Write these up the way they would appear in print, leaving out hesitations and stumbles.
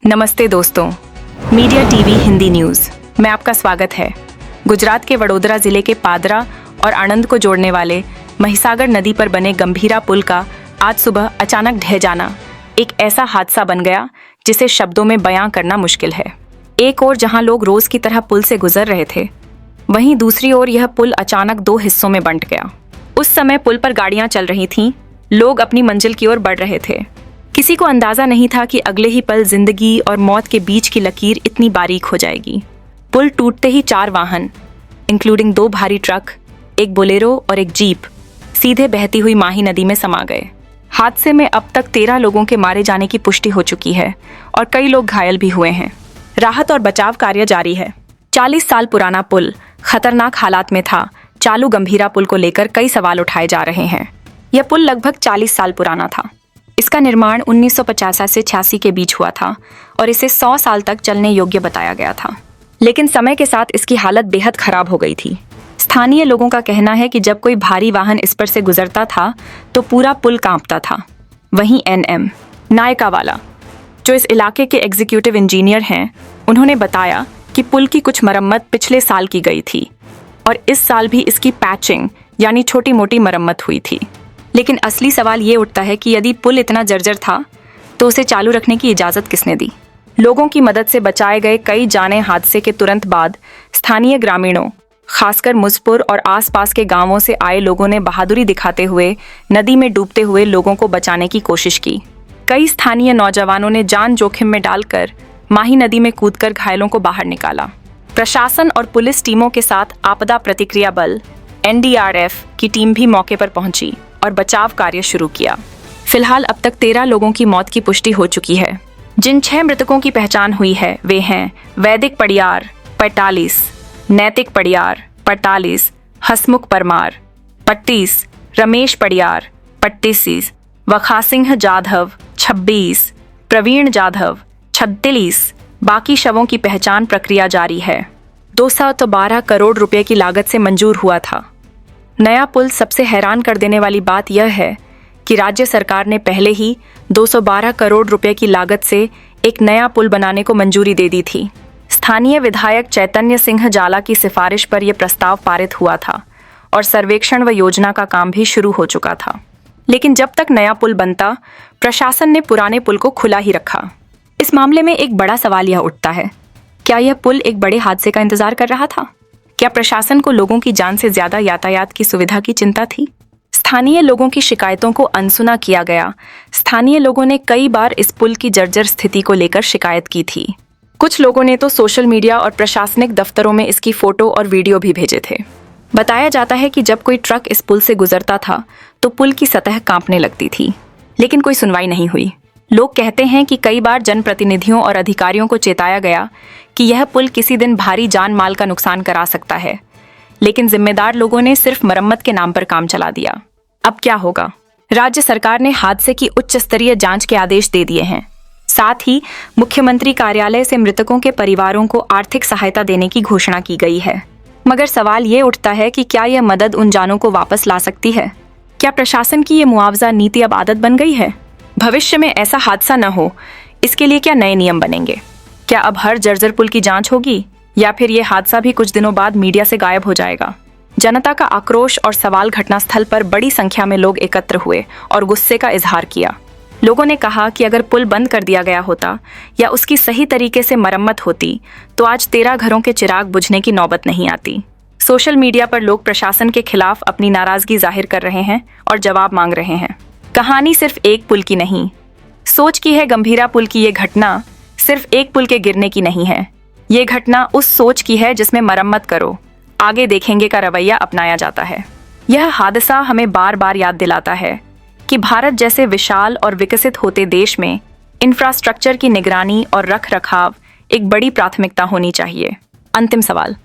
नमस्ते दोस्तों, media TV Hindi news में आपका स्वागत है। गुजरात के वडोदरा जिले के पादरा और आणंद को जोड़ने वाले महिसागर नदी पर बने गंभीरा पुल का आज सुबह अचानक ढह जाना एक ऐसा हादसा बन गया जिसे शब्दों में बयां करना मुश्किल है। एक ओर जहां लोग रोज की तरह पुल से गुजर रहे थे, वहीं दूसरी ओर यह पुल अचानक दो हिस्सों में बंट गया। उस समय पुल पर गाड़ियां चल रही थीं, लोग अपनी मंजिल की ओर बढ़ रहे थे। किसी को अंदाजा नहीं था कि अगले ही पल जिंदगी और मौत के बीच की लकीर इतनी बारीक हो जाएगी। पुल टूटते ही 4 वाहन, इंक्लूडिंग 2 भारी ट्रक, एक बोलेरो और एक जीप, सीधे बहती हुई माही नदी में समा गए। हादसे में अब तक 13 लोगों के मारे जाने की पुष्टि हो चुकी है और कई लोग घायल भी हुए हैं। राहत और बचाव कार्य जारी है। 40 साल पुराना पुल खतरनाक हालात में था। चालू गंभीरा पुल को लेकर कई सवाल उठाए जा रहे हैं। यह पुल लगभग 40 साल पुराना था। इसका निर्माण 1950 से 86 के बीच हुआ था और इसे 100 साल तक चलने योग्य बताया गया था। लेकिन समय के साथ इसकी हालत बेहद खराब हो गई थी। स्थानीय लोगों का कहना है कि जब कोई भारी वाहन इस पर से गुजरता था तो पूरा पुल कांपता था। वहीं NM नायकावाला, जो इस इलाके के एग्जीक्यूटिव इंजीनियर हैं, उन्होंने बताया कि पुल की कुछ मरम्मत पिछले साल की गई थी और इस साल भी इसकी पैचिंग यानी छोटी मोटी मरम्मत हुई थी। लेकिन असली सवाल ये उठता है कि यदि पुल इतना जर्जर था तो उसे चालू रखने की इजाज़त किसने दी। लोगों की मदद से बचाए गए कई जाने हादसे के तुरंत बाद स्थानीय ग्रामीणों, खासकर मुजपुर और आसपास के गांवों से आए लोगों ने बहादुरी दिखाते हुए नदी में डूबते हुए लोगों को बचाने की कोशिश की। कई स्थानीय नौजवानों ने जान जोखिम में डालकर माही नदी में कूदकर घायलों को बाहर निकाला। प्रशासन और पुलिस टीमों के साथ आपदा प्रतिक्रिया बल NDRF की टीम भी मौके पर पहुंची और बचाव कार्य शुरू किया। फिलहाल अब तक 13 लोगों की मौत की पुष्टि हो चुकी है। जिन 6 मृतकों की पहचान हुई है वे हैं वैदिक पड़ियार 45, नैतिक पड़ियार 45, हसमुख परमार 32, रमेश पड़ियार 35, वखासिंह जाधव 26, प्रवीण जाधव 36। बाकी शवों की पहचान प्रक्रिया जारी है। 212 करोड़ रुपए की लागत से मंजूर हुआ था। नया पुल सबसे हैरान कर देने वाली बात यह है कि राज्य सरकार ने पहले ही 212 करोड़ रुपए की लागत से एक नया पुल बनाने को मंजूरी दे दी थी। स्थानीय विधायक चैतन्य सिंह जाला की सिफारिश पर यह प्रस्ताव पारित हुआ था और सर्वेक्षण व योजना का काम भी शुरू हो चुका था। लेकिन जब तक नया पुल बनता, प्रशासन ने पुराने पुल को खुला ही रखा। इस मामले में एक बड़ा सवाल यह उठता है, क्या यह पुल एक बड़े हादसे का इंतजार कर रहा था? क्या प्रशासन को लोगों की जान से ज्यादा यातायात की सुविधा की चिंता थी? स्थानीय लोगों की शिकायतों को अनसुना किया गया। स्थानीय लोगों ने कई बार इस पुल की जर्जर स्थिति को लेकर शिकायत की थी। कुछ लोगों ने तो सोशल मीडिया और प्रशासनिक दफ्तरों में इसकी फोटो और वीडियो भी भेजे थे। बताया जाता है कि जब कोई ट्रक इस पुल से गुजरता था तो पुल की सतह कांपने लगती थी, लेकिन कोई सुनवाई नहीं हुई। लोग कहते हैं कि कई बार जनप्रतिनिधियों और अधिकारियों को चेताया गया कि यह पुल किसी दिन भारी जान माल का नुकसान करा सकता है, लेकिन जिम्मेदार लोगों ने सिर्फ मरम्मत के नाम पर काम चला दिया। अब क्या होगा? राज्य सरकार ने हादसे की उच्च स्तरीय जांच के आदेश दे दिए हैं। साथ ही मुख्यमंत्री कार्यालय से मृतकों के परिवारों को आर्थिक सहायता देने की घोषणा की गई है। मगर सवाल ये उठता है कि क्या यह मदद उन जानों को वापस ला सकती है? क्या प्रशासन की ये मुआवजा नीति अब आदत बन गई है? भविष्य में ऐसा हादसा न हो, इसके लिए क्या नए नियम बनेंगे? क्या अब हर जर्जर पुल की जांच होगी या फिर ये हादसा भी कुछ दिनों बाद मीडिया से गायब हो जाएगा? जनता का आक्रोश और सवाल घटनास्थल पर बड़ी संख्या में लोग एकत्र हुए और गुस्से का इजहार किया। लोगों ने कहा कि अगर पुल बंद कर दिया गया होता या उसकी सही तरीके से मरम्मत होती तो आज 13 घरों के चिराग बुझने की नौबत नहीं आती। सोशल मीडिया पर लोग प्रशासन के खिलाफ अपनी नाराजगी जाहिर कर रहे हैं और जवाब मांग रहे हैं। कहानी सिर्फ एक पुल की नहीं, सोच की है। गंभीरा पुल की ये घटना सिर्फ एक पुल के गिरने की नहीं है। ये घटना उस सोच की है जिसमें मरम्मत करो, आगे देखेंगे का रवैया अपनाया जाता है। यह हादसा हमें बार बार याद दिलाता है कि भारत जैसे विशाल और विकसित होते देश में इंफ्रास्ट्रक्चर की निगरानी और रख रखाव एक बड़ी प्राथमिकता होनी चाहिए। अंतिम सवाल,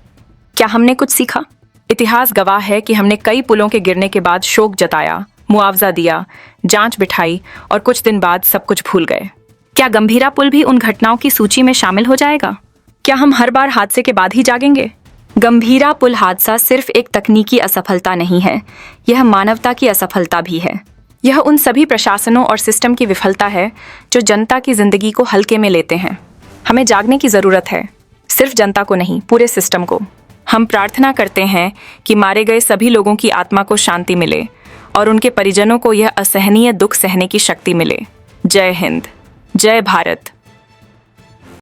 क्या हमने कुछ सीखा? इतिहास गवाह है कि हमने कई पुलों के गिरने के बाद शोक जताया, मुआवजा दिया, जांच बिठाई और कुछ दिन बाद सब कुछ भूल गए। क्या गंभीरा पुल भी उन घटनाओं की सूची में शामिल हो जाएगा? क्या हम हर बार हादसे के बाद ही जागेंगे? गंभीरा पुल हादसा सिर्फ एक तकनीकी असफलता नहीं है, यह मानवता की असफलता भी है। यह उन सभी प्रशासनों और सिस्टम की विफलता है जो जनता की जिंदगी को हल्के में लेते हैं। हमें जागने की ज़रूरत है, सिर्फ जनता को नहीं, पूरे सिस्टम को। हम प्रार्थना करते हैं कि मारे गए सभी लोगों की आत्मा को शांति मिले और उनके परिजनों को यह असहनीय दुख सहने की शक्ति मिले। जय हिंद, जय भारत।